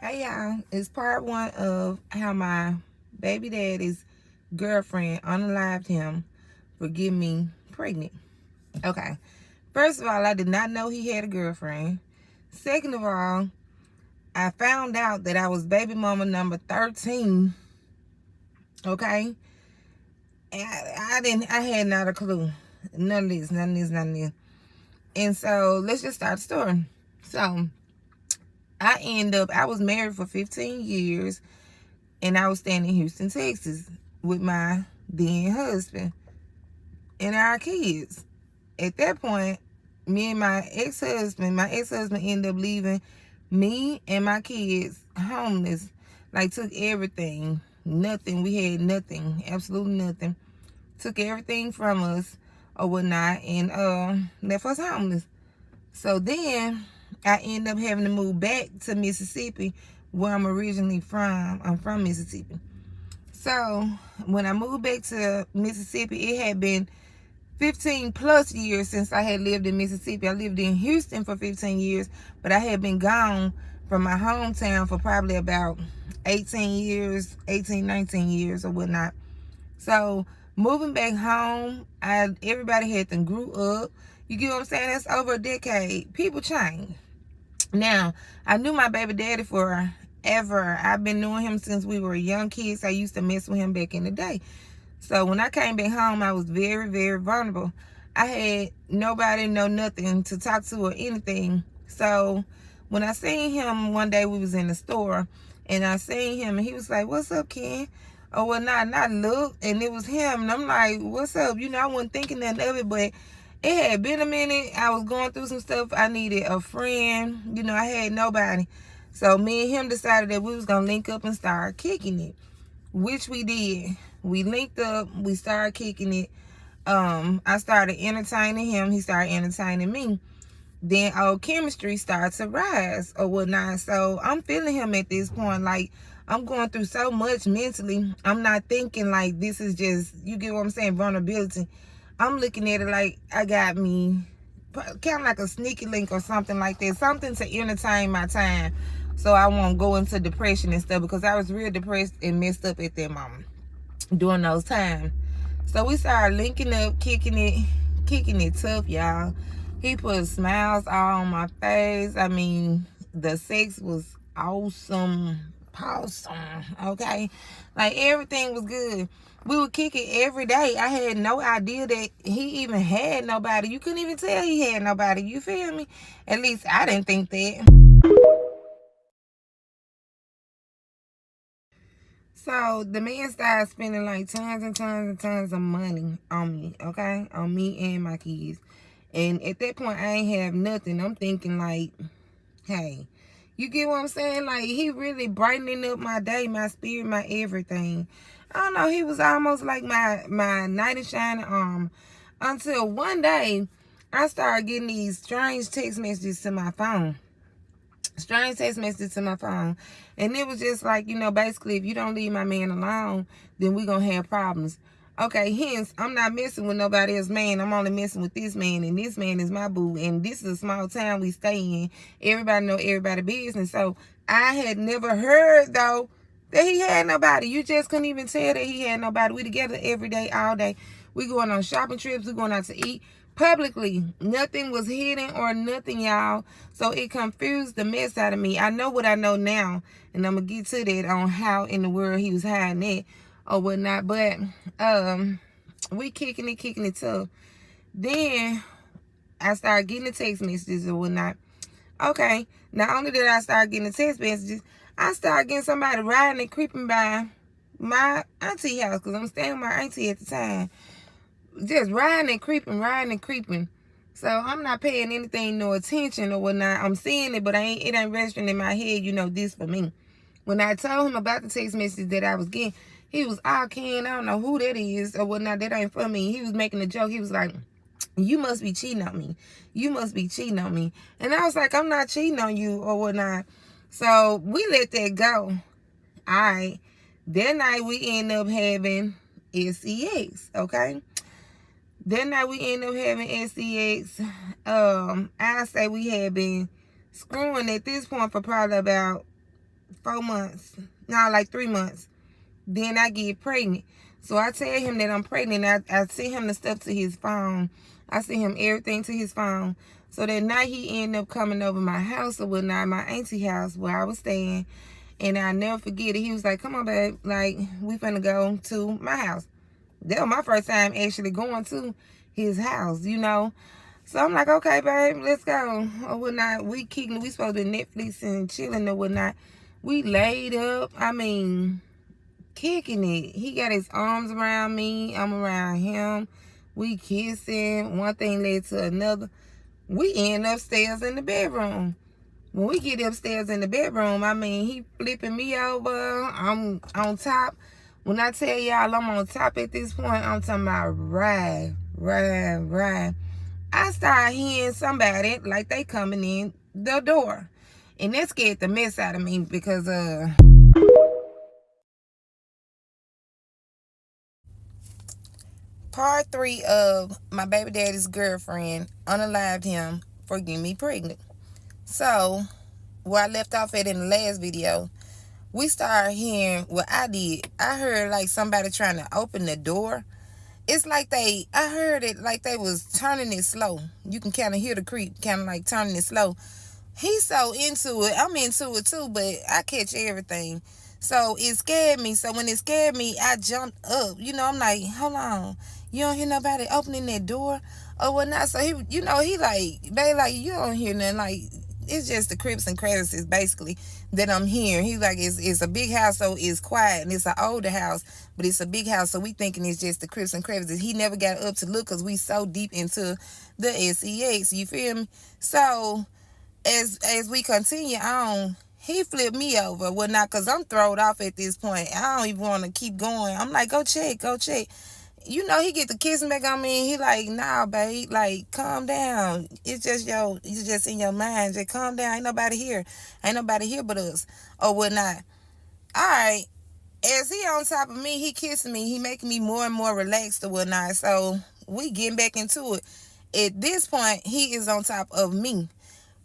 Hey y'all, it's part one of how my baby daddy's girlfriend unalived him for getting me pregnant. Okay, first of all, I did not know he had a girlfriend. Second of all, I found out that I was baby mama number 13. Okay, and I had not a clue. None of this. And so let's just start the story. So I was married for 15 years. And I was staying in Houston, Texas with my then husband and our kids. At that point, me and my ex-husband ended up leaving me and my kids homeless. Like, took everything. Nothing. We had nothing. Absolutely nothing. Took everything from us or whatnot and left us homeless. So then I ended up having to move back to Mississippi, where I'm originally from. I'm from Mississippi. So when I moved back to Mississippi, it had been 15 plus years since I had lived in Mississippi. I lived in Houston for 15 years, but I had been gone from my hometown for probably about 19 years or whatnot. So moving back home, everybody had them grew up. You get what I'm saying? That's over a decade. People change. Now, I knew my baby daddy forever. I've been knowing him since we were young kids. I used to mess with him back in the day. So when I came back home, I was very, very vulnerable. I had nobody, no nothing to talk to or anything. So when I seen him one day, we was in the store, and I seen him, and he was like, "What's up, Ken?" Or whatnot. And I looked, and it was him, and I'm like, "What's up?" I wasn't thinking nothing of it, but it had been a minute. I was going through some stuff. I needed a friend. I had nobody. So me and him decided that we was going to link up and start kicking it, which we did. We linked up. We started kicking it. I started entertaining him. He started entertaining me. Then our chemistry started to rise or whatnot. So I'm feeling him at this point. Like, I'm going through so much mentally. I'm not thinking like this is just, you get what I'm saying, vulnerability. I'm looking at it like I got me kind of like a sneaky link or something like that. Something to entertain my time so I won't go into depression and stuff, because I was real depressed and messed up at that moment during those times. So we started linking up, kicking it tough, y'all. He put smiles all on my face. I mean, the sex was awesome, okay? Like, everything was good. We would kick it every day. I had no idea that he even had nobody. You couldn't even tell he had nobody. You feel me? At least I didn't think that. So the man started spending like tons and tons and tons of money on me, okay? On me and my kids. And at that point, I ain't have nothing. I'm thinking like, hey, you get what I'm saying? Like, he really brightening up my day, my spirit, my everything. I don't know, he was almost like my knight in shining armor. Until one day, I started getting these strange text messages to my phone. And it was just like, basically, if you don't leave my man alone, then we're going to have problems. Okay, hence, I'm not messing with nobody else, man. I'm only messing with this man, and this man is my boo. And this is a small town we stay in. Everybody know everybody's business. So I had never heard, though, that he had nobody. You just couldn't even tell that he had nobody. We together every day, all day. We going on shopping trips. We going out to eat publicly. Nothing was hidden or nothing, y'all. So it confused the mess out of me. I know what I know now, and I'm gonna get to that on how in the world he was hiding it or whatnot. But we kicking it tough. Then I started getting the text messages or whatnot. Okay, not only did I start getting the text messages, I started getting somebody riding and creeping by my auntie house, because I'm staying with my auntie at the time. Just riding and creeping. So I'm not paying anything, no attention or whatnot. I'm seeing it, but it ain't registering in my head, this for me. When I told him about the text message that I was getting, he was, Ken, I don't know who that is or whatnot. That ain't for me. He was making a joke. He was like, you must be cheating on me. And I was like, I'm not cheating on you or whatnot. So we let that go. All right. That night we end up having sex, okay? That night we ended up having sex. I say we had been screwing at this point for probably about 4 months. No, like 3 months. Then I get pregnant. So I tell him that I'm pregnant. I send him the stuff to his phone. I send him everything to his phone. So that night he ended up coming over my house or whatnot, my auntie house where I was staying. And I never forget it. He was like, come on, babe. Like, we finna go to my house. That was my first time actually going to his house, you know. So I'm like, okay, babe, let's go. Or whatnot. We supposed to be Netflix and chilling or whatnot. We laid up. I mean, kicking it. He got his arms around me. I'm around him. We kissing. One thing led to another. We end upstairs in the bedroom. When we get upstairs in the bedroom, I mean, he flipping me over. I'm on top. When I tell y'all I'm on top at this point, I'm talking about ride. I start hearing somebody like they coming in the door. And that scared the mess out of me because part 3 of my baby daddy's girlfriend unalived him for getting me pregnant. So, where I left off at in the last video, we started hearing what I did. I heard like somebody trying to open the door. It's like I heard it like they was turning it slow. You can kind of hear the creep, kind of like turning it slow. He's so into it. I'm into it too, but I catch everything. So it scared me. So when it scared me, I jumped up. You know, I'm like, hold on. You don't hear nobody opening that door or whatnot. So he, you know, they like, you don't hear nothing. Like, it's just the crips and crevices basically that I'm hearing. He's like, it's a big house, so it's quiet, and it's an older house, but it's a big house, so we thinking it's just the crips and crevices. He never got up to look because we so deep into the sex. You feel me? So as we continue on, he flipped me over. Well, not because I'm thrown off at this point. I don't even want to keep going. I'm like, go check. You know, he get the kissing back on me. He like, nah, babe, like, calm down. It's just in your mind. Just calm down. Ain't nobody here but us or whatnot. All right. As he on top of me, he kissing me. He making me more and more relaxed or whatnot. So we getting back into it. At this point, he is on top of me.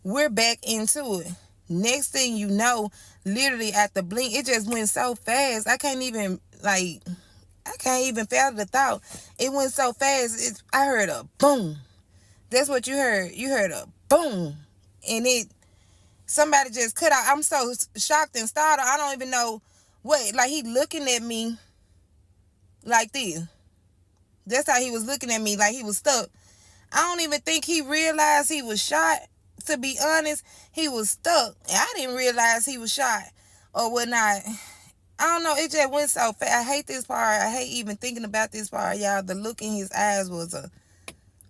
We're back into it. Next thing you know, literally at the blink, it just went so fast. I can't even fathom the thought. It went so fast. I heard a boom. That's what you heard. You heard a boom. And somebody just cut out. I'm so shocked and startled. I don't even know what. Like, he looking at me like this. That's how he was looking at me, like he was stuck. I don't even think he realized he was shot. To be honest, he was stuck. I didn't realize he was shot or whatnot. I don't know. It just went so fast. I hate this part. I hate even thinking about this part, y'all. The look in his eyes was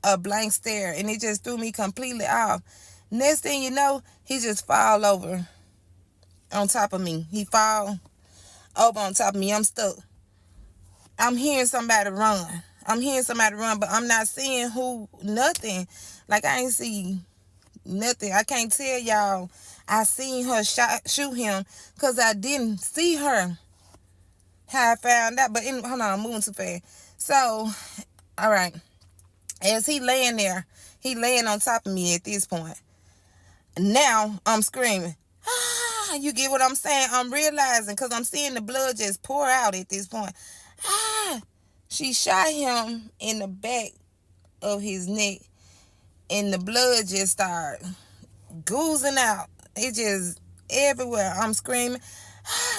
a blank stare, and it just threw me completely off. Next thing you know, he just fall over on top of me. He fall over on top of me. I'm stuck. I'm hearing somebody run. But I'm not seeing who, nothing. Like, I ain't see nothing. I can't tell y'all I seen her shoot him because I didn't see her. How I found out. But hold on, I'm moving too fast. So, all right. As he laying there, he laying on top of me at this point. Now, I'm screaming. Ah, you get what I'm saying? I'm realizing because I'm seeing the blood just pour out at this point. Ah, she shot him in the back of his neck, and the blood just started goozing out. It just everywhere. I'm screaming.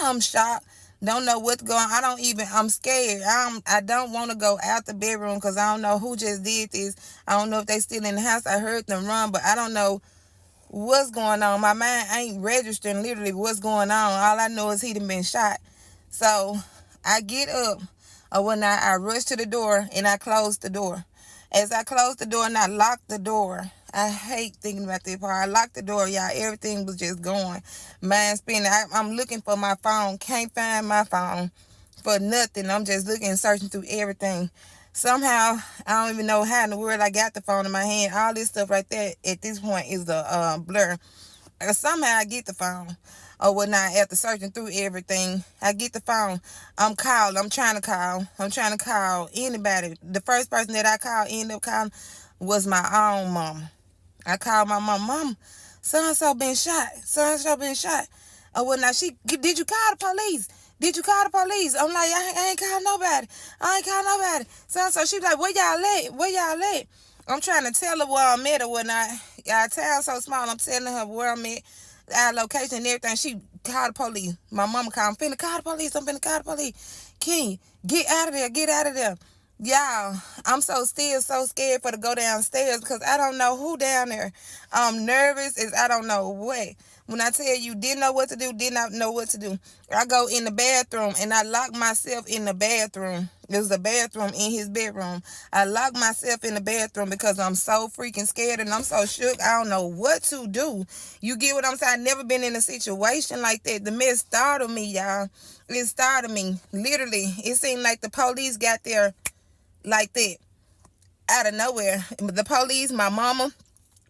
I'm shocked. Don't know what's going on. I'm scared. I don't want to go out the bedroom because I don't know who just did this. I don't know if they still in the house. I heard them run, but I don't know what's going on. My mind ain't registering literally what's going on. All I know is he done been shot. So I get up, or when I rush to the door and I close the door. As I close the door and I lock the door, I hate thinking about that part. I locked the door, y'all. Everything was just going. Mind spinning. I'm looking for my phone. Can't find my phone for nothing. I'm just looking, searching through everything. Somehow, I don't even know how in the world I got the phone in my hand. All this stuff right there at this point is a blur. Somehow I get the phone or whatnot after searching through everything. I get the phone. I'm trying to call anybody. The first person that I called, ended up calling, was my own mom. I called my mom. Mom, so-and-so been shot. Oh, well, now did you call the police? Did you call the police? I'm like, I ain't call nobody. I ain't call nobody. So she was like, where y'all at? Where y'all at? I'm trying to tell her where I'm at or whatnot. Our town's so small, I'm telling her where I'm at, our location and everything. She called the police. My mama called, I'm finna call the police. I'm finna call the police. King, get out of there. Get out of there. Y'all, I'm so scared for to go downstairs because I don't know who down there. I'm nervous as I don't know what. When I tell you, did not know what to do. I go in the bathroom and I lock myself in the bathroom. There's a bathroom in his bedroom. I lock myself in the bathroom because I'm so freaking scared and I'm so shook. I don't know what to do. You get what I'm saying? I've never been in a situation like that. The mess startled me, y'all. It startled me. Literally, it seemed like the police got there like that out of nowhere. The police, my mama,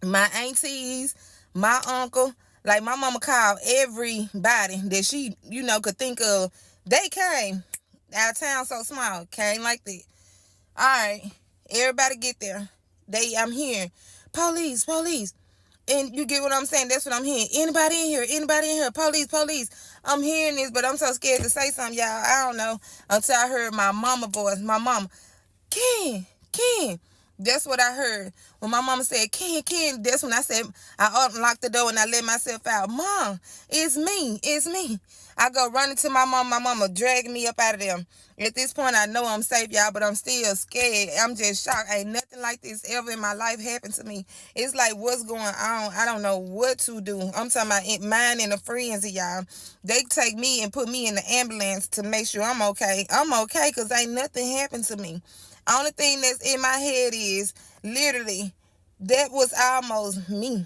my aunties, my uncle, like my mama called everybody that she, could think of. They came. Our town so small, came like that. All right, everybody get there. I'm hearing police. And you get what I'm saying? That's what I'm hearing. Anybody in here? Police. I'm hearing this, but I'm so scared to say something, y'all. I don't know. Until I heard my mama voice. My mama, Ken. That's what I heard. When my mama said, Ken, that's when I said, I unlocked the door and I let myself out. Mom, it's me. I go running to my mama dragging me up out of there. At this point, I know I'm safe, y'all, but I'm still scared. I'm just shocked. Ain't nothing like this ever in my life happened to me. It's like, what's going on? I don't know what to do. I'm talking about mine and the friends, y'all. They take me and put me in the ambulance to make sure I'm okay. I'm okay because ain't nothing happened to me. Only thing that's in my head is literally that was almost me.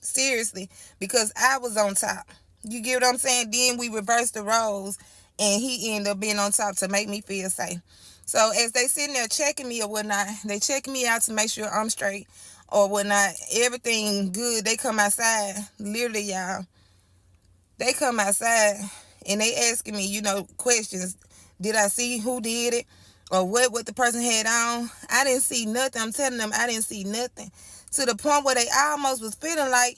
Seriously. Because I was on top. You get what I'm saying? Then we reversed the roles and he ended up being on top to make me feel safe. So as they sitting there checking me or whatnot, they check me out to make sure I'm straight or whatnot. Everything good. They come outside. Literally, y'all. They come outside and they asking me, questions. Did I see who did it? Or what the person had on? I didn't see nothing. I'm telling them I didn't see nothing. To the point where they almost was feeling like,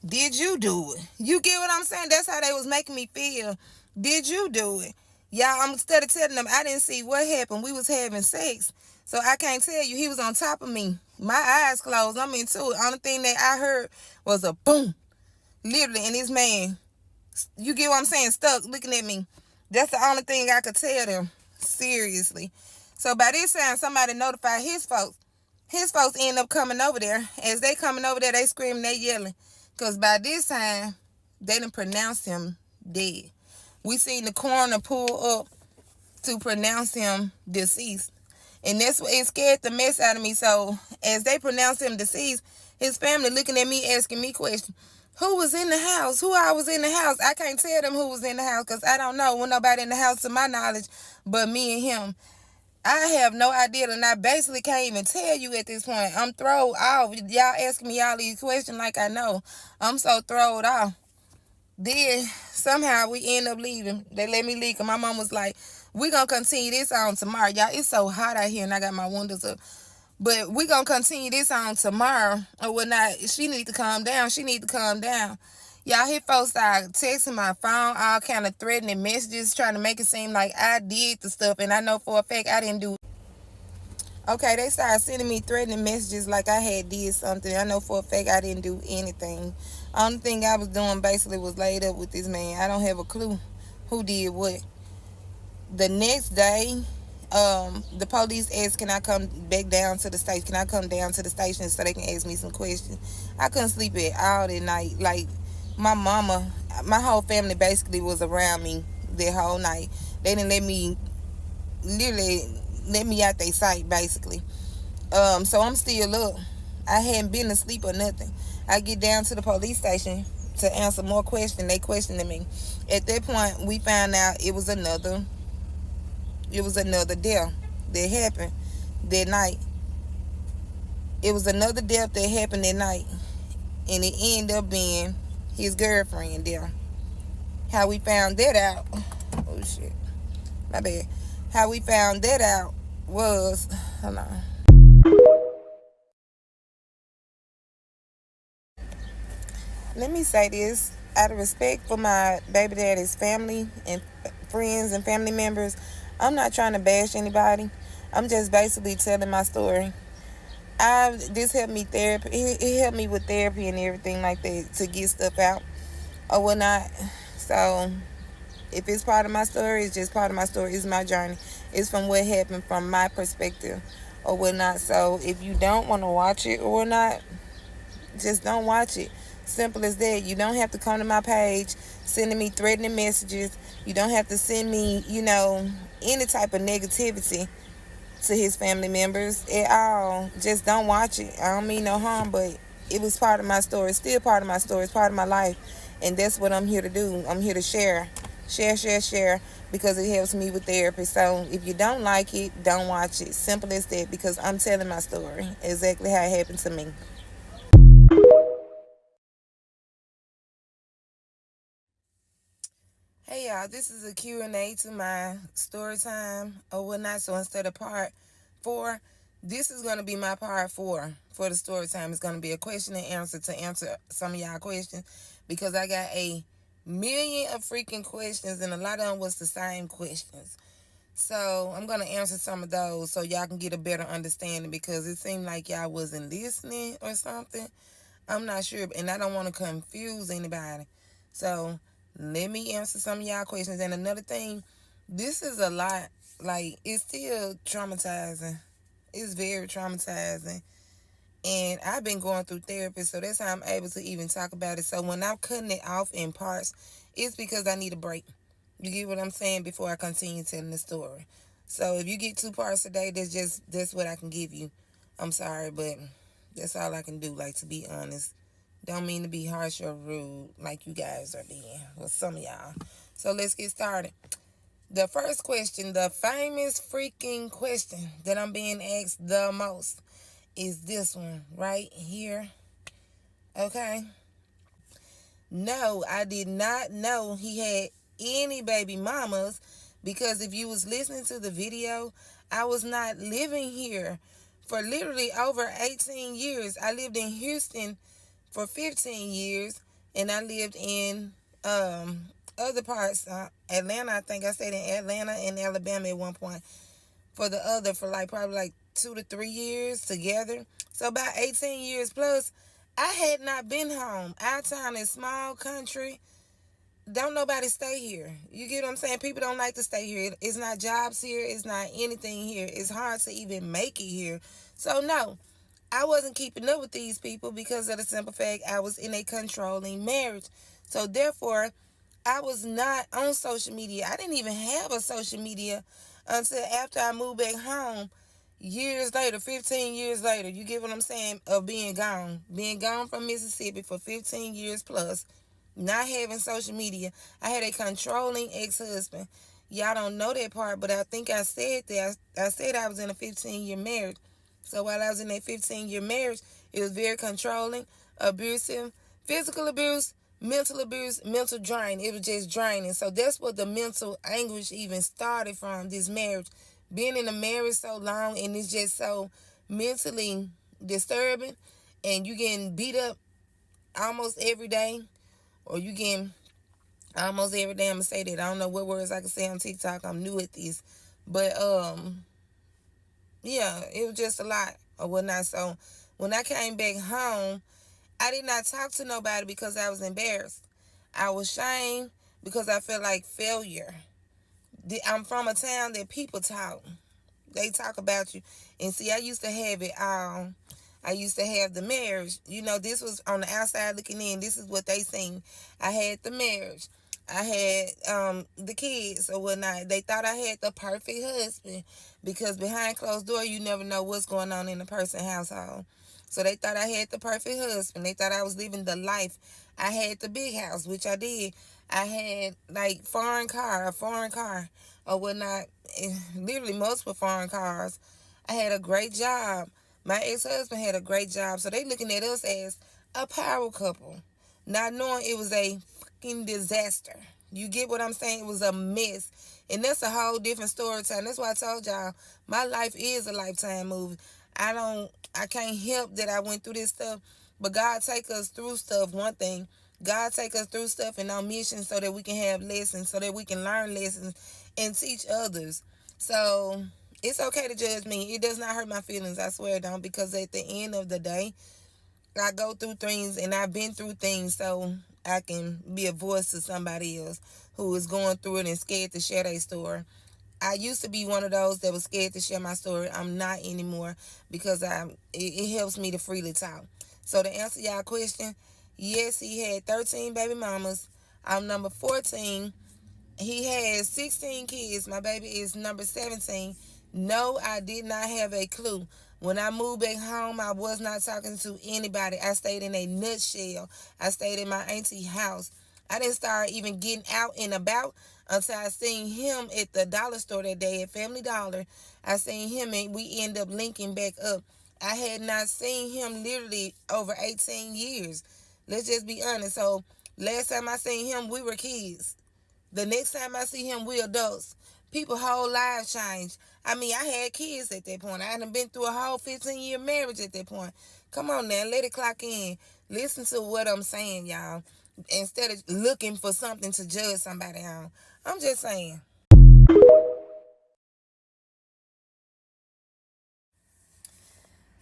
did you do it? You get what I'm saying? That's how they was making me feel. Did you do it? Y'all, I'm instead of telling them I didn't see what happened. We was having sex. So I can't tell you. He was on top of me. My eyes closed. I'm into it. Only thing that I heard was a boom. Literally. And this man, you get what I'm saying, stuck looking at me. That's the only thing I could tell them. Seriously. So by this time, somebody notified his folks. His folks end up coming over there. As they coming over there, they screaming, they yelling. Because by this time, they done pronounced him dead. We seen the coroner pull up to pronounce him deceased. And that's what it scared the mess out of me. So as they pronounced him deceased, his family looking at me, asking me questions. Who was in the house? Who I was in the house? I can't tell them who was in the house because I don't know. When nobody in the house to my knowledge but me and him. I have no idea, and I basically can't even tell you at this point. I'm thrown off. Y'all asking me all these questions like I know. I'm so thrown off. Then somehow we end up leaving. They let me leave because my mom was like, we're going to continue this on tomorrow. Y'all, it's so hot out here and I got my windows up. But we're going to continue this on tomorrow or whatnot. She need to calm down. Y'all, hit folks started texting my phone, all kind of threatening messages, trying to make it seem like I did the stuff. And I know for a fact I didn't do it. Okay, they started sending me threatening messages like I had did something. I know for a fact I didn't do anything. Only thing I was doing basically was laid up with this man. I don't have a clue who did what. The next day, the police asked, can I come back down to the station? Can I come down to the station so they can ask me some questions? I couldn't sleep at all that night. Like, my mama, my whole family basically was around me that whole night. They didn't literally let me out their sight, basically. So I'm still up. I hadn't been asleep or nothing. I get down to the police station to answer more questions. They questioning me. At that point, we found out it was another death that happened that night. It was another death that happened that night. And it ended up being his girlfriend there. How we found that out. Oh, shit. My bad. How we found that out was... Hold on. Let me say this. out of respect for my baby daddy's family and friends and family members, I'm not trying to bash anybody. I'm just basically telling my story. This helped me therapy. It helped me with therapy and everything like that to get stuff out or whatnot. So if it's part of my story, it's just part of my story. It's my journey. It's from what happened from my perspective or whatnot. So if you don't want to watch it or whatnot, just don't watch it. Simple as that. You don't have to come to my page sending me threatening messages. You don't have to send me, any type of negativity to his family members at all. Just don't watch it. I don't mean no harm, but it was part of my story. It's still part of my story. It's part of my life. And that's what I'm here to do. I'm here to share. Share, because it helps me with therapy. So if you don't like it, don't watch it. Simple as that, because I'm telling my story. Exactly how it happened to me. Hey y'all, this is a Q&A to my story time or whatnot. So instead of part 4, this is going to be my part 4 for the story time. It's going to be a question and answer to answer some of y'all questions, because I got a million of freaking questions and a lot of them was the same questions. So I'm going to answer some of those so y'all can get a better understanding, because it seemed like y'all wasn't listening or something. I'm not sure, and I don't want to confuse anybody. So let me answer some of y'all questions. And another thing, this is a lot. Like, it's still traumatizing. It's very traumatizing. And I've been going through therapy, so that's how I'm able to even talk about it. So when I'm cutting it off in parts, it's because I need a break. You get what I'm saying? Before I continue telling the story. So if you get 2 parts a day, that's what I can give you. I'm sorry, but that's all I can do, like, to be honest. Don't mean to be harsh or rude like you guys are being. Well, some of y'all. So let's get started. The first question, the famous freaking question that I'm being asked the most, is this one right here. Okay? No, I did not know he had any baby mamas, because if you was listening to the video, I was not living here for literally over 18 years. I lived in Houston for 15 years, and I lived in other parts, Atlanta. I think I stayed in Atlanta and Alabama at one point for like probably like 2 to 3 years together. So about 18 years plus, I had not been home. Our town is small country. Don't nobody stay here. You get what I'm saying? People don't like to stay here. It's not jobs here. It's not anything here. It's hard to even make it here. So no, I wasn't keeping up with these people because of the simple fact I was in a controlling marriage. So therefore, I was not on social media. I didn't even have a social media until after I moved back home years later, 15 years later. You get what I'm saying? Of being gone. Being gone from Mississippi for 15 years plus, not having social media. I had a controlling ex-husband. Y'all don't know that part, but I think I said that. I said I was in a 15-year marriage. So while I was in that 15-year marriage, it was very controlling, abusive, physical abuse, mental drain. It was just draining. So that's what the mental anguish even started from, this marriage. Being in a marriage so long, and it's just so mentally disturbing, and you getting beat up almost every day, or you getting almost every day. I'm gonna say that. I don't know what words I can say on TikTok. I'm new at this. But yeah, it was just a lot or whatnot. So when I came back home, I did not talk to nobody because I was embarrassed. I was ashamed because I felt like failure. I'm from a town that people talk. They talk about you. And see, I used to have it all. I used to have the marriage. This was on the outside looking in. This is what they seen. I had the marriage. I had the kids or whatnot. They thought I had the perfect husband, because behind closed door, you never know what's going on in a person's household. So they thought I had the perfect husband. They thought I was living the life. I had the big house, which I did. I had like a foreign car or whatnot. Literally multiple foreign cars. I had a great job. My ex-husband had a great job. So they looking at us as a power couple, not knowing it was a fucking disaster. You get what I'm saying? It was a mess. And that's a whole different story time. That's why I told y'all my life is a lifetime movie. I can't help that I went through this stuff, but God take us through stuff, one thing. God take us through stuff and on missions so that we can have lessons, so that we can learn lessons and teach others. So it's okay to judge me. It does not hurt my feelings. I swear it don't, because at the end of the day, I go through things and I've been through things so I can be a voice to somebody else who is going through it and scared to share their story. I used to be one of those that was scared to share my story. I'm not anymore, because it helps me to freely talk. So to answer y'all question, yes, he had 13 baby mamas. I'm number 14. He has 16 kids. My baby is number 17. No, I did not have a clue. When I moved back home, I was not talking to anybody. I stayed in a nutshell. I stayed in my auntie house. I didn't start even getting out and about until I seen him at the dollar store that day at Family Dollar. I seen him and we end up linking back up. I had not seen him literally over 18 years. Let's just be honest. So last time I seen him, we were kids. The next time I see him, we adults. People whole lives change. I mean, I had kids at that point. I hadn't been through a whole 15-year marriage at that point. Come on now, let it clock in. Listen to what I'm saying, y'all. Instead of looking for something to judge somebody on. I'm just saying.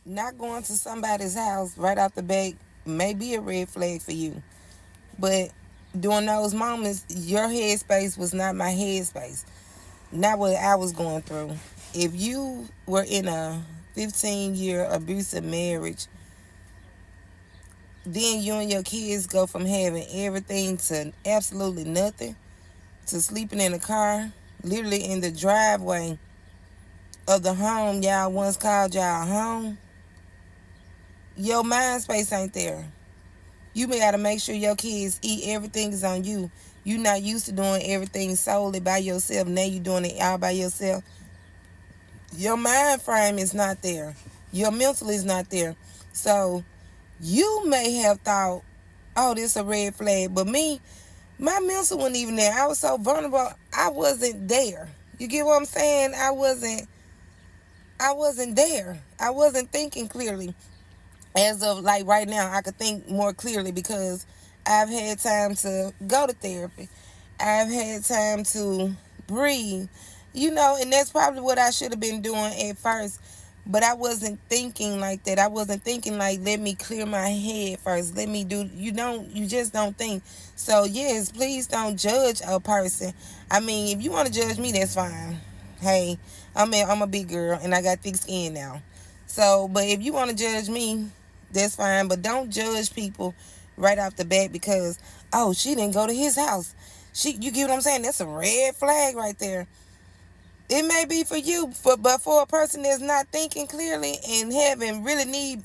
Not going to somebody's house right off the bat may be a red flag for you. But during those moments, your headspace was not my headspace. Not what I was going through. If you were in a 15-year abusive marriage, then you and your kids go from having everything to absolutely nothing, to sleeping in a car, literally in the driveway of the home y'all once called y'all home. Your mind space ain't there. You gotta make sure your kids eat, everything is on you. You not used to doing everything solely by yourself. Now you doing it all by yourself. Your mind frame is not there. Your mental is not there. So you may have thought, oh, this is a red flag. But me, my mental wasn't even there. I was so vulnerable. I wasn't there. You get what I'm saying? I wasn't there. I wasn't thinking clearly. As of like right now, I could think more clearly because I've had time to go to therapy. I've had time to breathe, and that's probably what I should have been doing at first. But I wasn't thinking like that. I wasn't thinking like, let me clear my head first. Let me do, you just don't think. So yes, please don't judge a person. I mean, if you want to judge me, that's fine. Hey, I'm a big girl and I got thick skin now. So, but if you want to judge me, that's fine. But don't judge people right off the bat because, oh, she didn't go to his house. You get what I'm saying? That's a red flag right there. It may be for you, but for a person that's not thinking clearly and having really need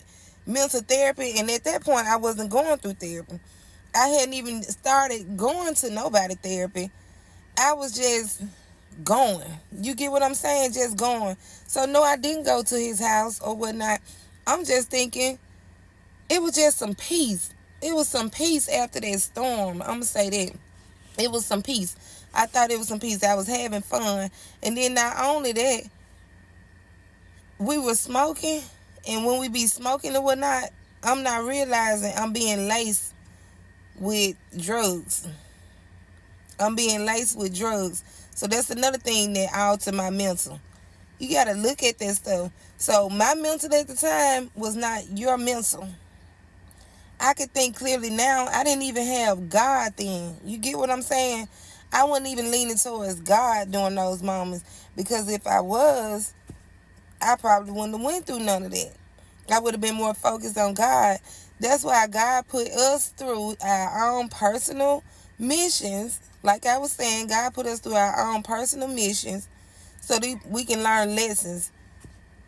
mental therapy, and at that point I wasn't going through therapy. I hadn't even started going to nobody therapy. I was just going. You get what I'm saying? Just going. So no, I didn't go to his house or whatnot. I'm just thinking it was just some peace. It was some peace after that storm. I'm going to say that. It was some peace. I thought it was some peace. I was having fun. And then not only that, we were smoking. And when we be smoking and whatnot, I'm not realizing I'm being laced with drugs. I'm being laced with drugs. So that's another thing that altered my mental. You got to look at that stuff. So my mental at the time was not your mental. I could think clearly now. I didn't even have God then. You get what I'm saying? I wasn't even leaning towards God during those moments. Because if I was, I probably wouldn't have went through none of that. I would have been more focused on God. That's why God put us through our own personal missions. Like I was saying, God put us through our own personal missions so that we can learn lessons,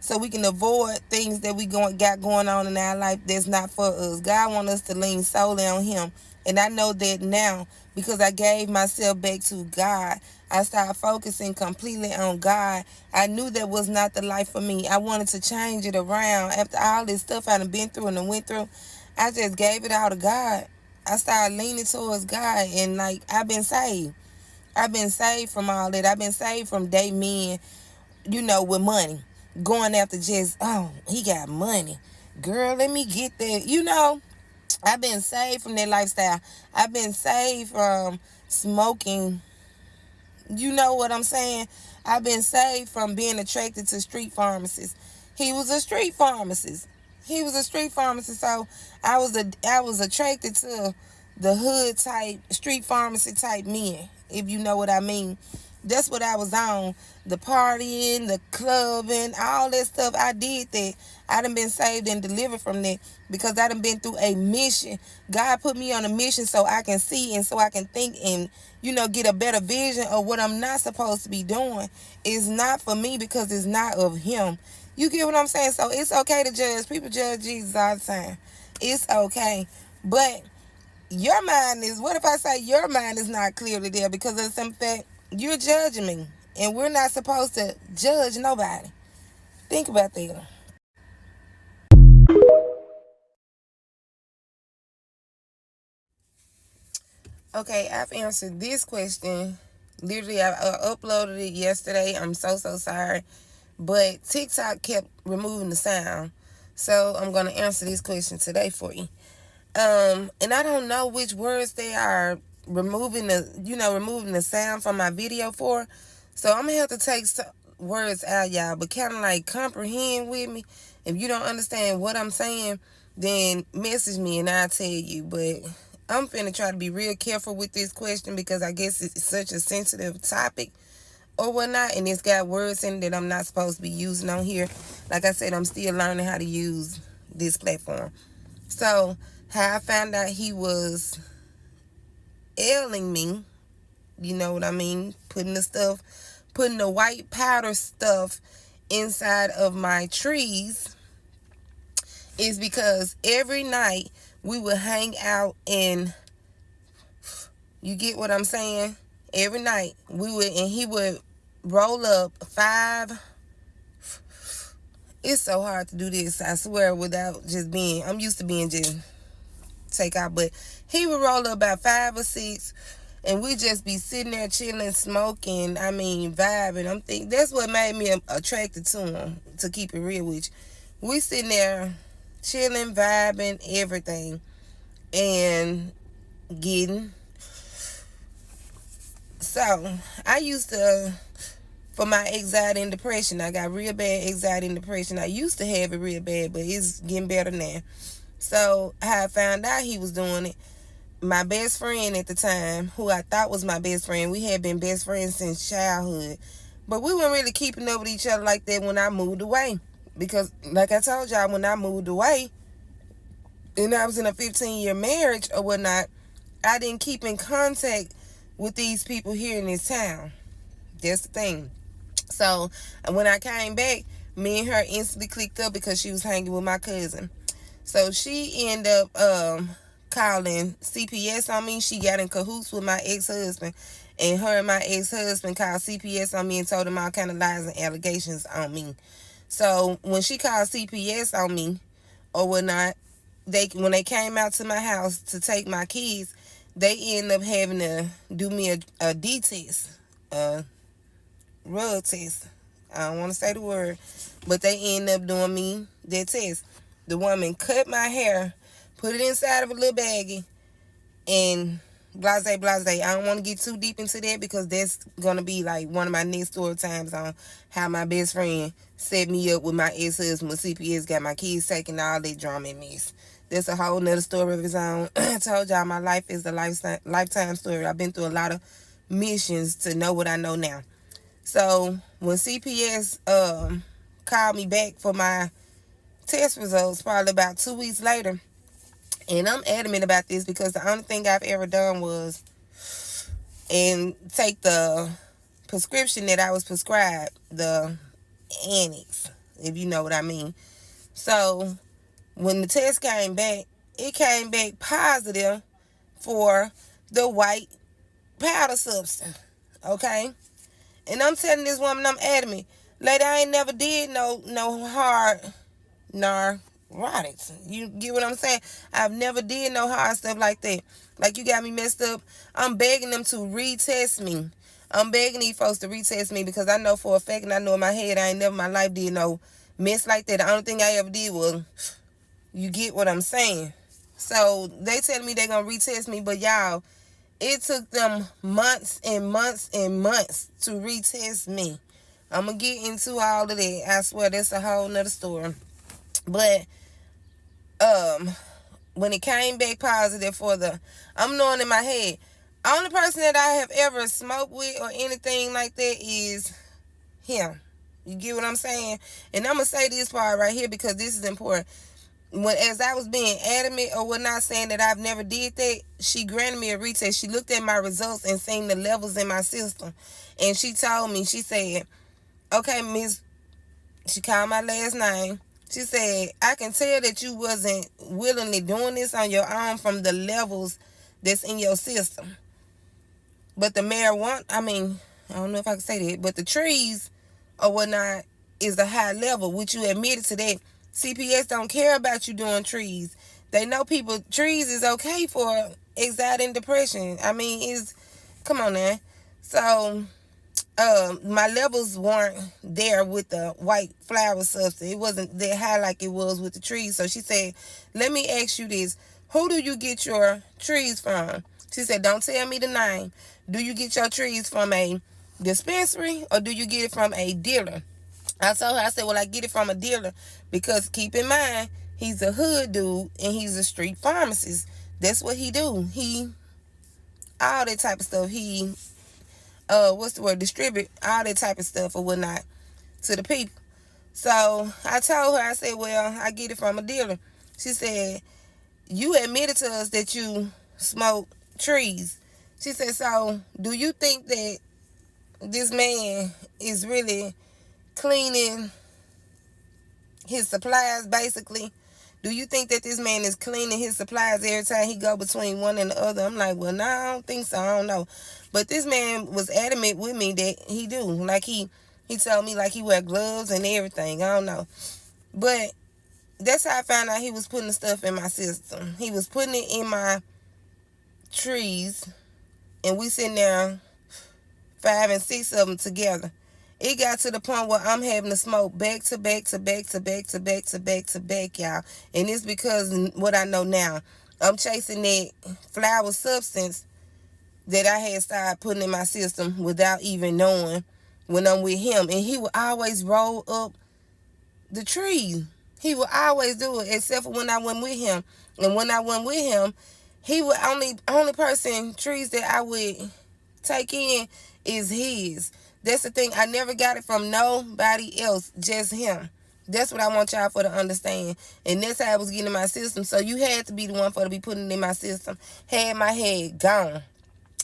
so we can avoid things that we got going on in our life that's not for us. God wants us to lean solely on Him. And I know that now because I gave myself back to God. I started focusing completely on God. I knew that was not the life for me. I wanted to change it around. After all this stuff I've been through and went through, I just gave it all to God. I started leaning towards God, and like I've been saved. I've been saved from all that. I've been saved from dating men, with money. Going after just, oh, he got money. Girl, let me get that. I've been saved from that lifestyle. I've been saved from smoking. You know what I'm saying? I've been saved from being attracted to street pharmacists. He was a street pharmacist. He was a street pharmacist. So I was attracted to the hood type, street pharmacy type men, if you know what I mean. That's what I was on. The partying, the clubbing, all that stuff. I did that. I done been saved and delivered from that because I done been through a mission. God put me on a mission so I can see and so I can think and, get a better vision of what I'm not supposed to be doing. It's not for me because it's not of him. You get what I'm saying? So it's okay to judge. People judge Jesus all the time. It's okay. But your mind is, what if I say your mind is not clearly there because of the simple fact you're judging me, and we're not supposed to judge nobody. Think about that. Okay, I've answered this question. Literally, I uploaded it yesterday. I'm so sorry. But TikTok kept removing the sound. So I'm going to answer this question today for you. And I don't know which words they are removing the sound from my video for. So I'm gonna have to take some words out, y'all, but kind of like comprehend with me. If you don't understand what I'm saying, then message me and I'll tell you. But I'm finna try to be real careful with this question because I guess it's such a sensitive topic or whatnot, and it's got words in it that I'm not supposed to be using on here. Like I said, I'm still learning how to use this platform. So, how I found out he was ailing me, you know what I mean? Putting the white powder stuff inside of my trees is because every night we would hang out and, you get what I'm saying? Every night and he would roll up 5. It's so hard to do this, I swear, without just being, I'm used to being just take out, but he would roll up about 5 or 6 and we just be sitting there chilling, smoking, vibing. I'm thinking that's what made me attracted to him, to keep it real with you. We sitting there chilling, vibing, everything, and getting. So I used to, for my anxiety and depression, I got real bad anxiety and depression. I used to have it real bad, but it's getting better now. So how I found out he was doing it, my best friend at the time, who I thought was my best friend, we had been best friends since childhood, but we weren't really keeping up with each other like that when I moved away. Because like I told y'all, when I moved away and I was in a 15-year marriage or whatnot, I didn't keep in contact with these people here in this town. That's the thing. So when I came back, me and her instantly clicked up because she was hanging with my cousin. So she ended up calling CPS on me. She got in cahoots with my ex-husband, and her and my ex-husband called CPS on me and told them all kind of lies and allegations on me. So when she called CPS on me or whatnot, when they came out to my house to take my kids, they ended up having to do me a D test, a rug test. I don't want to say the word, but they ended up doing me that test. The woman cut my hair, put it inside of a little baggie, and blase. I don't want to get too deep into that because that's going to be like one of my next story times on how my best friend set me up with my ex-husband with CPS, got my kids taken, all that drama and mess. That's a whole nother story of its own. I told y'all my life is a lifetime story. I've been through a lot of missions to know what I know now. So when CPS called me back for my test results, probably about 2 weeks later, and I'm adamant about this because the only thing I've ever done was take the prescription that I was prescribed, the annex, if you know what I mean. So when the test came back, it came back positive for the white powder substance. Okay? And I'm telling this woman, I'm adamant, lady, I ain't never did no hard narcotics. You get what I'm saying? I've never did no hard stuff like that. Like, you got me messed up. I'm begging them to retest me. I'm begging these folks to retest me because I know for a fact, and I know in my head, I ain't never in my life did no mess like that. The only thing I ever did was, you get what I'm saying? So they telling me they gonna retest me, but y'all, it took them months and months and months to retest me. I'm gonna get into all of that. I swear that's a whole nother story. But when it came back positive for I'm knowing in my head, only person that I have ever smoked with or anything like that is him. You get what I'm saying? And I'm gonna say this part right here because this is important. As I was being adamant or whatnot, saying that I've never did that, she granted me a retest. She looked at my results and seen the levels in my system, and she told me, she said, "Okay, Miss," she called my last name. She said, "I can tell that you wasn't willingly doing this on your own from the levels that's in your system. But the marijuana, I don't know if I can say that, but the trees or whatnot is a high level, which you admitted to that. CPS don't care about you doing trees. They know trees is okay for anxiety and depression. Come on now." So, my levels weren't there with the white flower substance. It wasn't that high like it was with the trees. So she said, "Let me ask you this. Who do you get your trees from?" She said, "Don't tell me the name. Do you get your trees from a dispensary or do you get it from a dealer?" I told her, I said, "Well, I get it from a dealer because keep in mind, he's a hood dude and he's a street pharmacist. That's what he do. All that type of stuff. He, distribute all that type of stuff or whatnot to the people." So I told her, I said, "Well, I get it from a dealer." She said, "You admitted to us that you smoke trees." She said, "So do you think that this man is really cleaning his supplies, basically? Do you think that this man is cleaning his supplies every time he go between one and the other?" I'm like, "Well, no, I don't think so. I don't know." But this man was adamant with me that he do. Like he told me like he wear gloves and everything. I don't know. But that's how I found out he was putting the stuff in my system. He was putting it in my trees, and we sitting there 5 and 6 of them together. It got to the point where I'm having to smoke back to back to back to back to back to back to back, y'all. And it's because what I know now. I'm chasing that flower substance that I had started putting in my system without even knowing when I'm with him. And he would always roll up the tree. He would always do it, except for when I went with him. And when I went with him, he would only person trees that I would take in is his. That's the thing. I never got it from nobody else, just him. That's what I want y'all for to understand. And that's how I was getting in my system. So you had to be the one for to be putting it in my system. Had my head gone.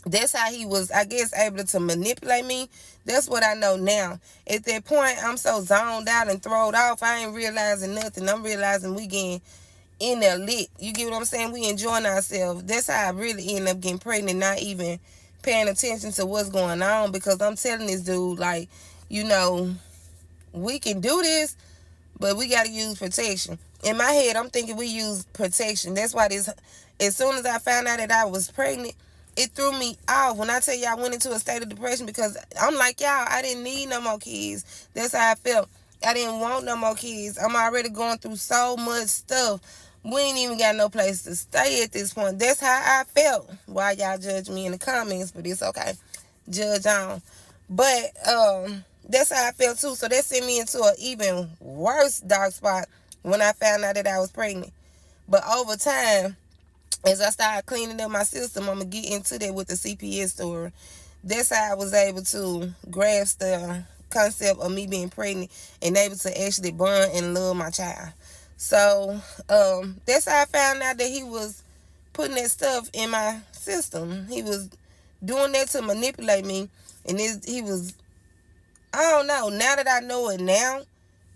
That's how he was, I guess, able to manipulate me. That's what I know now. At that point, I'm so zoned out and thrown off, I ain't realizing nothing. I'm realizing we getting in there lit. You get what I'm saying? We enjoying ourselves. That's how I really end up getting pregnant, not even paying attention to what's going on, because I'm telling this dude, like, we can do this, but we got to use protection. In my head, I'm thinking we use protection. That's why as soon as I found out that I was pregnant, it threw me off. When I tell you I went into a state of depression, because I'm like y'all, I didn't need no more kids. That's how I felt. I didn't want no more kids. I'm already going through so much stuff. We ain't even got no place to stay at this point. That's how I felt. Why y'all judge me in the comments, but it's okay. Judge on. But that's how I felt too. So that sent me into an even worse dark spot when I found out that I was pregnant. But over time, as I started cleaning up my system, I'm going to get into that with the CPS story. That's how I was able to grasp the concept of me being pregnant and able to actually bond and love my child. So that's how I found out that he was putting that stuff in my system. He was doing that to manipulate me. And he was, I don't know, now that I know it now,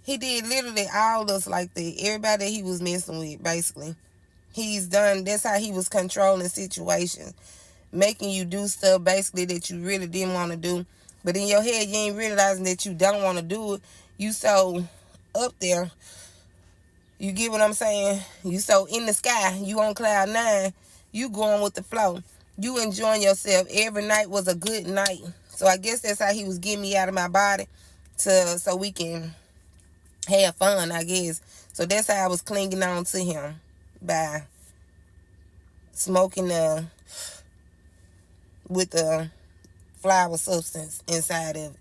he did literally all us like that. Everybody that he was messing with, basically. That's how he was controlling situations. Making you do stuff, basically, that you really didn't want to do. But in your head, you ain't realizing that you don't want to do it. You so up there. You get what I'm saying? You so in the sky. You on cloud 9. You going with the flow. You enjoying yourself. Every night was a good night. So I guess that's how he was getting me out of my body so we can have fun, I guess. So that's how I was clinging on to him. By smoking with the flower substance inside of it.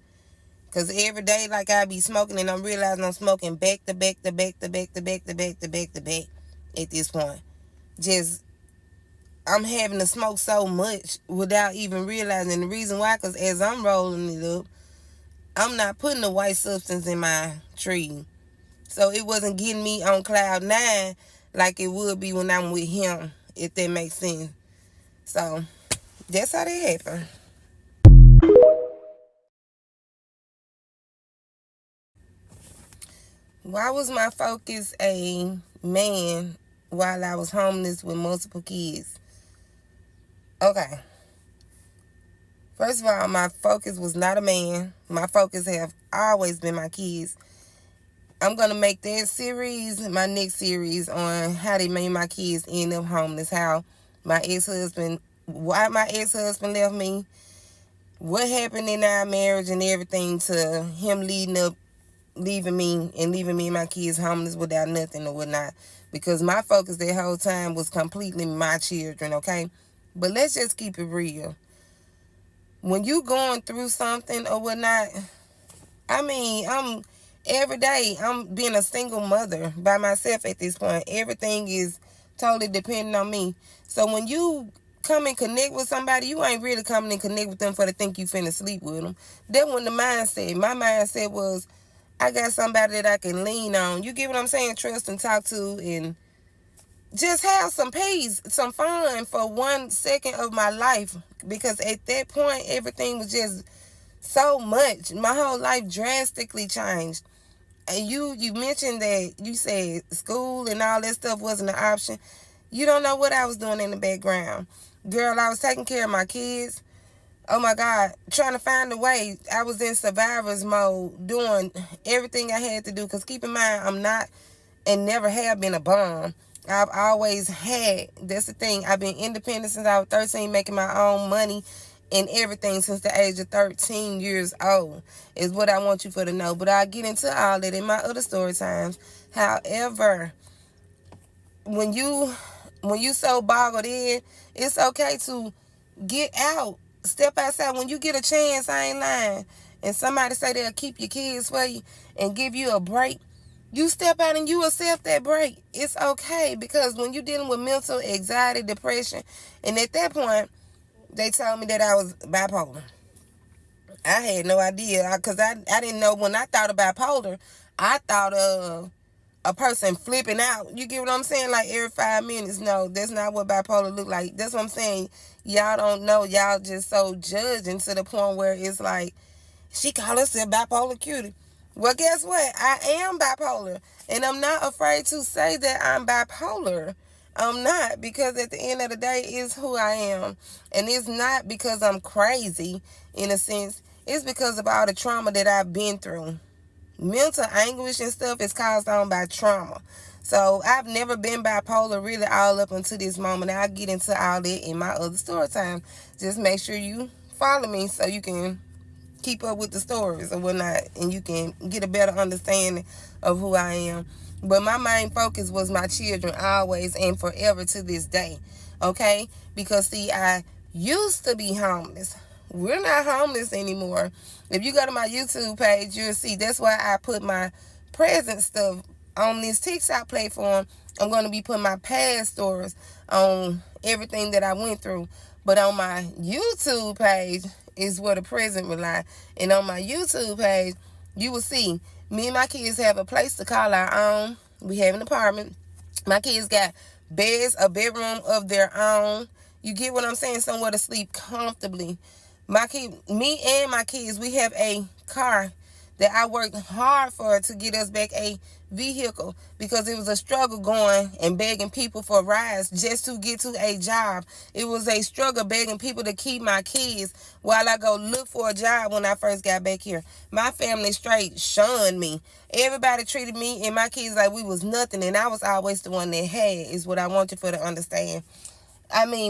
Because every day, like, I be smoking, and I'm realizing I'm smoking back to back to back to back to back to back to back to back at this point. Just, I'm having to smoke so much without even realizing. And the reason why, because as I'm rolling it up, I'm not putting the white substance in my tree. So it wasn't getting me on cloud 9 like it would be when I'm with him, if that makes sense. So that's how that happened. Why was my focus a man while I was homeless with multiple kids? Okay. First of all, my focus was not a man. My focus have always been my kids. I'm going to make that series my next series on how they made my kids end up homeless, why my ex-husband left me, what happened in our marriage and everything to him leaving me and my kids homeless without nothing or whatnot. Because my focus that whole time was completely my children, okay? But let's just keep it real. When you going through something or whatnot, every day I'm being a single mother by myself at this point. Everything is totally dependent on me. So when you come and connect with somebody, you ain't really coming and connect with them for to think you finna sleep with them. That wasn't the mindset. My mindset was, I got somebody that I can lean on. You get what I'm saying? Trust and talk to, and just have some peace, some fun for 1 second of my life. Because at that point, everything was just so much. My whole life drastically changed. And you mentioned that you said school and all that stuff wasn't an option. You don't know what I was doing in the background. Girl, I was taking care of my kids. Oh my God, trying to find a way. I was in survivor's mode, doing everything I had to do. Because keep in mind, I'm not and never have been a bum. I've always had, that's the thing, I've been independent since I was 13, making my own money and everything since the age of 13 years old, is what I want you for to know. But I'll get into all that in my other story times. However, when you so boggled in, it's okay to get out. Step outside. When you get a chance, I ain't lying, and somebody say they'll keep your kids for you and give you a break, you step out and you accept that break. It's okay, because when you're dealing with mental anxiety, depression, and at that point, they told me that I was bipolar. I had no idea, because I didn't know. When I thought of bipolar, I thought of a person flipping out. You get what I'm saying? Like every 5 minutes. No, that's not what bipolar look like. That's what I'm saying. Y'all don't know. Y'all just so judging to the point where it's like, she call herself bipolar cutie. Well, guess what? I am bipolar. And I'm not afraid to say that I'm bipolar. I'm not, because at the end of the day, it's who I am. And it's not because I'm crazy, in a sense. It's because of all the trauma that I've been through. Mental anguish and stuff is caused on by trauma. So I've never been bipolar really all up until this moment. I'll get into all that in my other story time. Just make sure you follow me so you can keep up with the stories or whatnot, and you can get a better understanding of who I am. But my main focus was my children, always and forever to this day. Okay? Because see, I used to be homeless. We're not homeless anymore. If you go to my YouTube page, you'll see that's why I put my present stuff on this TikTok platform. I'm going to be putting my past stories on everything that I went through. But on my YouTube page is where the present rely. And on my YouTube page, you will see me and my kids have a place to call our own. We have an apartment. My kids got beds, a bedroom of their own. You get what I'm saying? Somewhere to sleep comfortably. Me and my kids, we have a car that I worked hard for to get us back a vehicle, because it was a struggle going and begging people for rides just to get to a job. It was a struggle begging people to keep my kids while I go look for a job when I first got back here. My family straight shunned me. Everybody treated me and my kids like we was nothing, and I was always the one that had, is what I want you for to understand.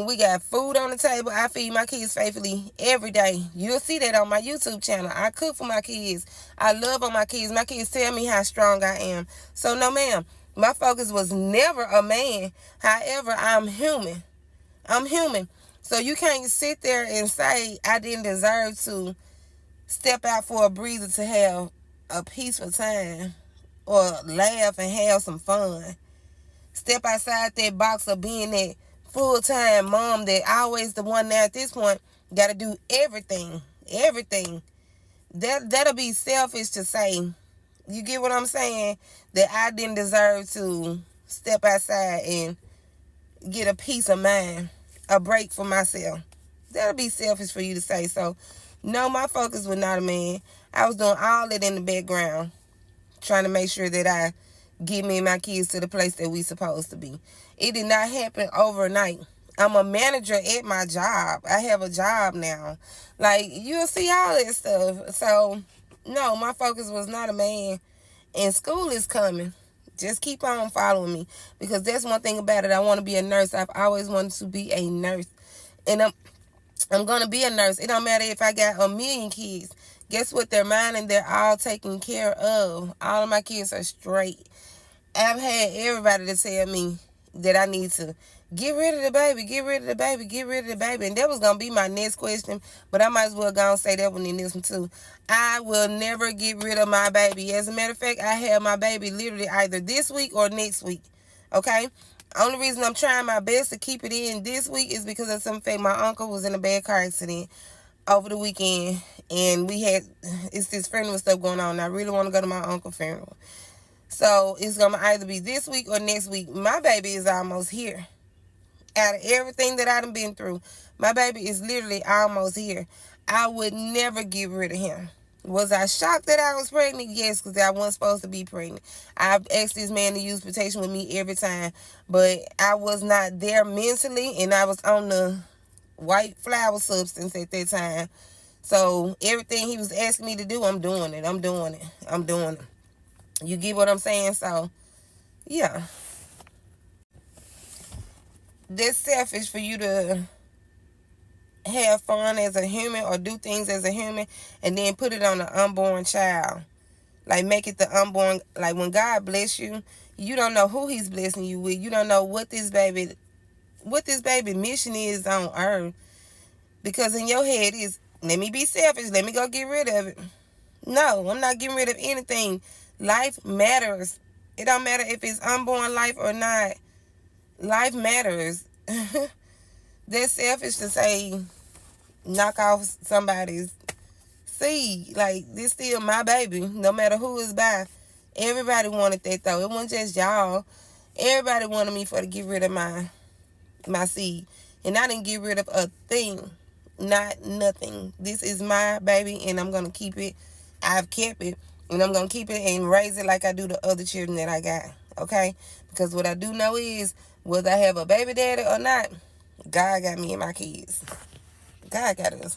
We got food on the table. I feed my kids faithfully every day. You'll see that on my YouTube channel. I cook for my kids. I love on my kids. My kids tell me how strong I am. So, no, ma'am. My focus was never a man. However, I'm human. I'm human. So you can't sit there and say I didn't deserve to step out for a breather to have a peaceful time or laugh and have some fun. Step outside that box of being that full-time mom that always the one now at this point got to do everything. Everything. That'll be selfish to say. You get what I'm saying? That I didn't deserve to step outside and get a peace of mind, a break for myself. That'll be selfish for you to say. So, no, my focus was not a man. I was doing all that in the background, trying to make sure that I get me and my kids to the place that we supposed to be. It did not happen overnight. I'm a manager at my job. I have a job now. Like, you'll see all that stuff. So, no, my focus was not a man. And school is coming. Just keep on following me. Because that's one thing about it. I want to be a nurse. I've always wanted to be a nurse. And I'm going to be a nurse. It don't matter if I got a million kids. Guess what? They're mine and they're all taken care of. All of my kids are straight. I've had everybody to tell me that I need to get rid of the baby, get rid of the baby, get rid of the baby. And that was going to be my next question, but I might as well go and say that one in this one too. I will never get rid of my baby. As a matter of fact, I have my baby literally either this week or next week, okay? Only reason I'm trying my best to keep it in this week is because of some fact my uncle was in a bad car accident over the weekend, and it's this funeral stuff going on. And I really want to go to my uncle's funeral. So it's going to either be this week or next week. My baby is almost here. Out of everything that I done been through, my baby is literally almost here. I would never get rid of him. Was I shocked that I was pregnant? Yes, because I wasn't supposed to be pregnant. I've asked this man to use protection with me every time, but I was not there mentally, and I was on the white flower substance at that time. So everything he was asking me to do, I'm doing it. I'm doing it. You get what I'm saying? So, yeah. That's selfish for you to have fun as a human or do things as a human and then put it on an unborn child. Like, make it the unborn. Like, when God bless you, you don't know who he's blessing you with. You don't know what this baby mission is on earth. Because in your head is, let me be selfish. Let me go get rid of it. No, I'm not getting rid of anything. Life matters. It don't matter if it's unborn life or not. Life matters. That's selfish to say, knock off somebody's seed. Like, this still my baby, no matter who is by. Everybody wanted that, though. It wasn't just y'all. Everybody wanted me to get rid of my seed. And I didn't get rid of a thing. Not nothing. This is my baby, and I'm going to keep it. I've kept it, and I'm going to keep it and raise it like I do the other children that I got. Okay? Because what I do know is, whether I have a baby daddy or not, God got me and my kids. God got us.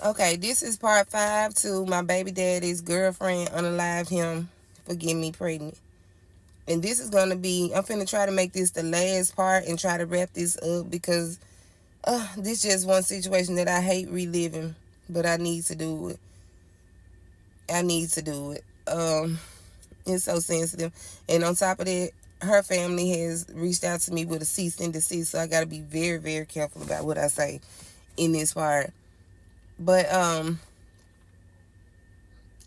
Okay, this is part 5 to my baby daddy's girlfriend unalived him for getting me pregnant. And this is going to be, I'm finna try to make this the last part and try to wrap this up because this is just one situation that I hate reliving, but I need to do it. It's so sensitive. And on top of that, her family has reached out to me with a cease and desist, so I got to be very, very careful about what I say in this part. But,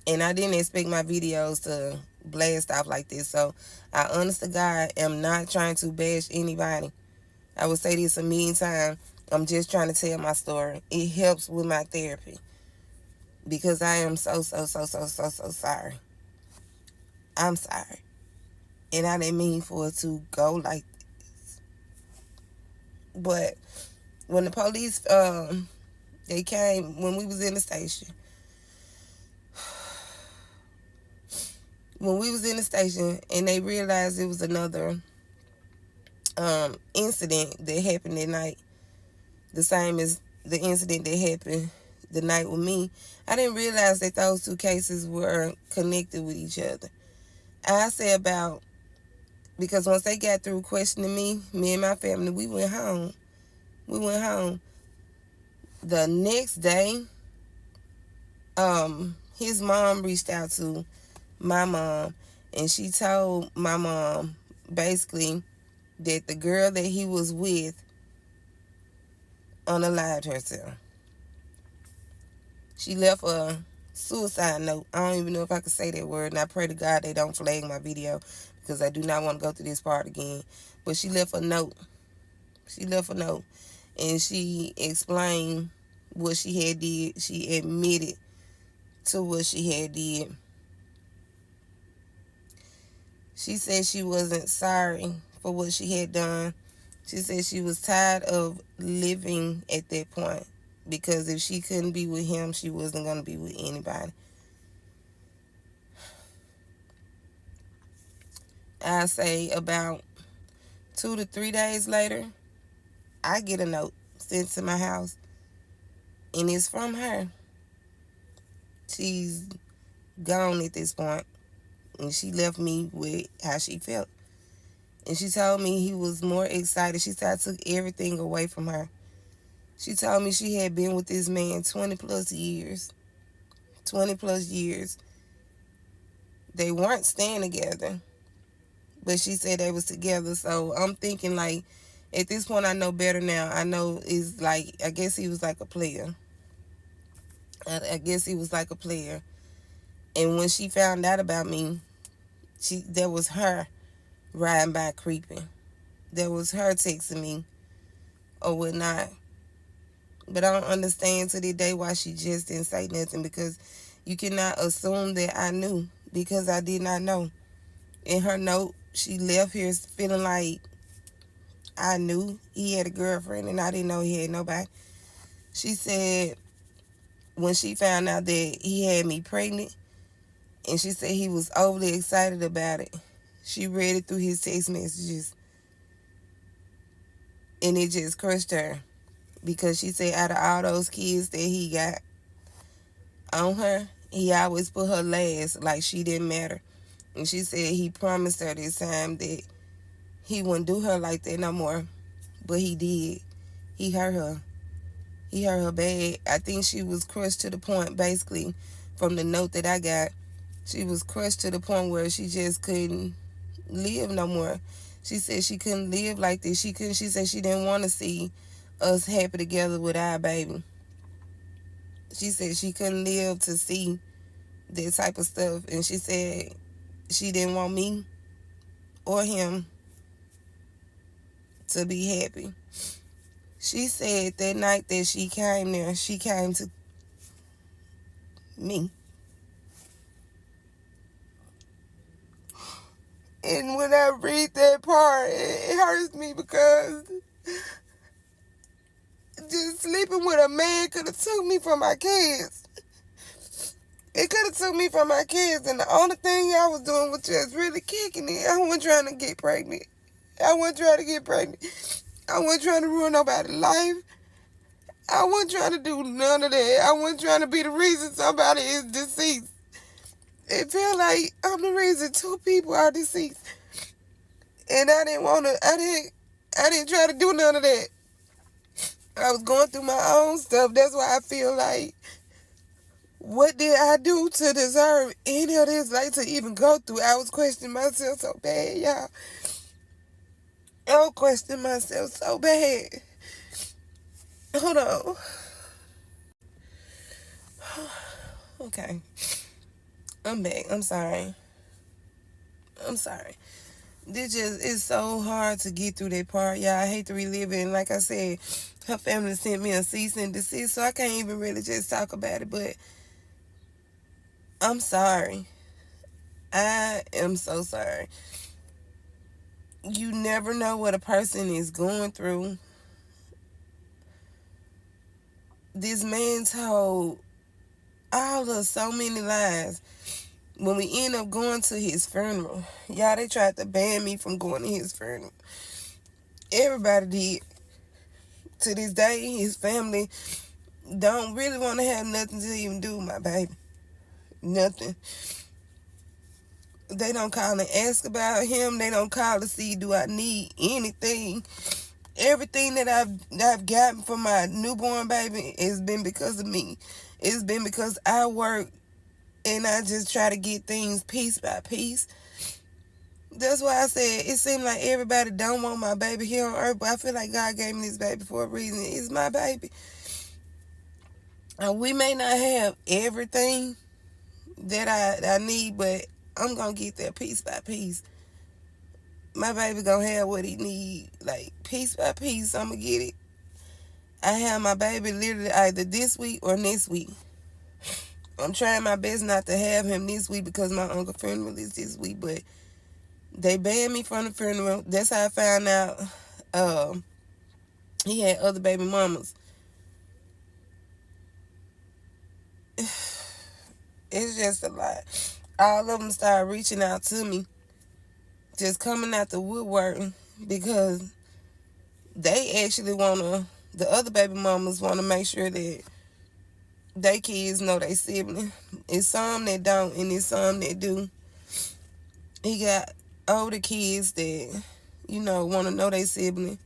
and I didn't expect my videos to blast off like this, so I honest to God am not trying to bash anybody. I will say this a million times. I'm just trying to tell my story. It helps with my therapy because I am so sorry. I'm sorry. And I didn't mean for it to go like this. But when the police, they came, when we was in the station, and they realized it was another incident that happened that night, the same as the incident that happened the night with me, I didn't realize that those two cases were connected with each other. I say because once they got through questioning me and my family, we went home. The next day, his mom reached out to my mom And she told my mom basically that the girl that he was with unalived herself. She left a suicide note. I don't even know if I can say that word, and I pray to God they don't flag my video because I do not want to go through this part again. But she left a note. She left a note, and she explained what she had did. She admitted to what she had did. She said she wasn't sorry for what she had done. She said she was tired of living at that point because if she couldn't be with him, she wasn't going to be with anybody. I say about 2 to 3 days later, I get a note sent to my house, and it's from her. She's gone at this point, and she left me with how she felt. And she told me he was more excited. She said I took everything away from her. She told me she had been with this man 20 plus years. 20 plus years. They weren't staying together, but she said they was together. So I'm thinking, like, at this point I know better now. I know it's like, I guess he was like a player. I guess he was like a player. And when she found out about me, that was her riding by creeping. That was her texting me or whatnot. But I don't understand to this day why she just didn't say nothing, because you cannot assume that I knew, because I did not know. In her note, she left here feeling like I knew he had a girlfriend and I didn't know he had nobody. She said when she found out that he had me pregnant, and she said he was overly excited about it. She read it through his text messages, and it just crushed her, because she said out of all those kids that he got on her, he always put her last, like she didn't matter. And she said he promised her this time that he wouldn't do her like that no more, but he did. He hurt her. He hurt her bad. I think she was crushed to the point, basically, from the note that I got, she was crushed to the point where she just couldn't live no more. She said she couldn't live like this. She said she didn't want to see us happy together with our baby. She said she couldn't live to see that type of stuff. And she said she didn't want me or him to be happy. She said that night that she came there, she came to me. And when I read that part, it hurts me, because just sleeping with a man could have took me from my kids. It could have took me from my kids, and the only thing I was doing was just really kicking it. I wasn't trying to get pregnant. I wasn't trying to get pregnant. I wasn't trying to ruin nobody's life. I wasn't trying to do none of that. I wasn't trying to be the reason somebody is deceased. It feel like I'm the reason 2 people are deceased. And I didn't try to do none of that. I was going through my own stuff. That's why I feel like, what did I do to deserve any of this, like, to even go through? I was questioning myself so bad, y'all. I was questioning myself so bad. Hold on. Okay. I'm back. I'm sorry. This just is so hard to get through that part. Yeah, I hate to relive it. And like I said, her family sent me a cease and desist, so I can't even really just talk about it. But I'm sorry. I am so sorry. You never know what a person is going through. This man told all of so many lies. When we end up going to his funeral, y'all, they tried to ban me from going to his funeral. Everybody did. To this day, his family don't really want to have nothing to even do with my baby. Nothing. They don't call and ask about him. They don't call to see, do I need anything. Everything that I've gotten from my newborn baby has been because of me. It's been because I work and I just try to get things piece by piece. That's why I said it seemed like everybody don't want my baby here on earth, but I feel like God gave me this baby for a reason. It's my baby. And we may not have everything that I need, but I'm gonna get there piece by piece. My baby gonna have what he need, like piece by piece. I'm gonna get it. I have my baby literally either this week or next week. I'm trying my best not to have him this week because my uncle's funeral is this week, but they banned me from the funeral. That's how I found out he had other baby mamas. It's just a lot. All of them started reaching out to me, just coming out the woodwork because they actually the other baby mamas want to make sure that they kids know they sibling. It's some that don't, and it's some that do. He got older kids that, want to know they sibling.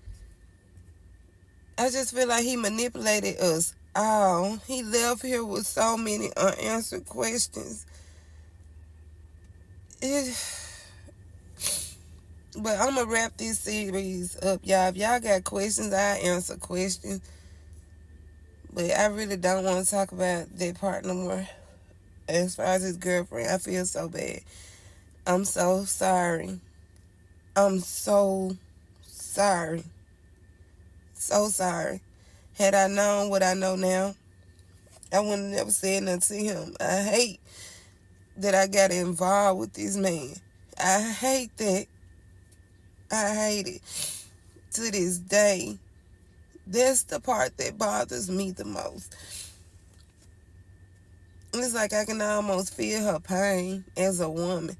I just feel like he manipulated us all. He left here with so many unanswered questions. It, but I'm going to wrap this series up, y'all. If y'all got questions, I answer questions. But I really don't want to talk about that part no more. As far as his girlfriend, I feel so bad. I'm so sorry. I'm so sorry. So sorry. Had I known what I know now, I would have never said nothing to him. I hate that I got involved with this man. I hate that. I hate it. To this day, that's the part that bothers me the most. It's like I can almost feel her pain as a woman.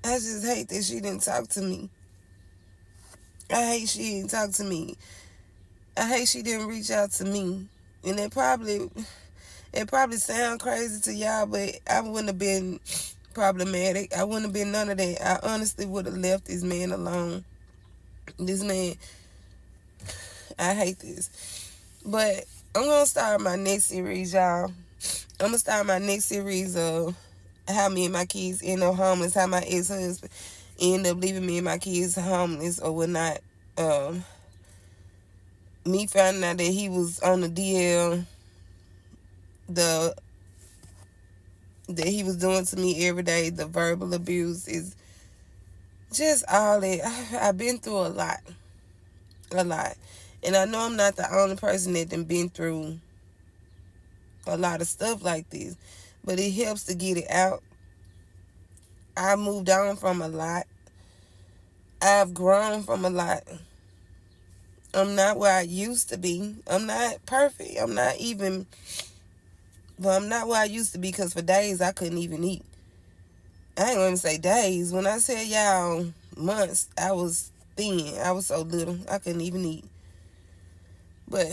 I just hate that she didn't talk to me. I hate she didn't talk to me. I hate she didn't reach out to me. And it probably sound crazy to y'all, but I wouldn't have been problematic. I wouldn't have been none of that. I honestly would have left this man alone. This man, I hate this. But I'm going to start my next series, y'all. I'm going to start my next series of how me and my kids end up homeless, how my ex-husband ended up leaving me and my kids homeless or whatnot. Me finding out that he was on the DL, that he was doing to me every day, the verbal abuse is just all that. I've been through a lot. And I know I'm not the only person that done been through a lot of stuff like this, but it helps to get it out. I moved on from a lot. I've grown from a lot. I'm not where I used to be. I'm not perfect. I'm not where I used to be because for days I couldn't even eat. I ain't gonna say days. When I said y'all months, I was thin. I was so little. I couldn't even eat. But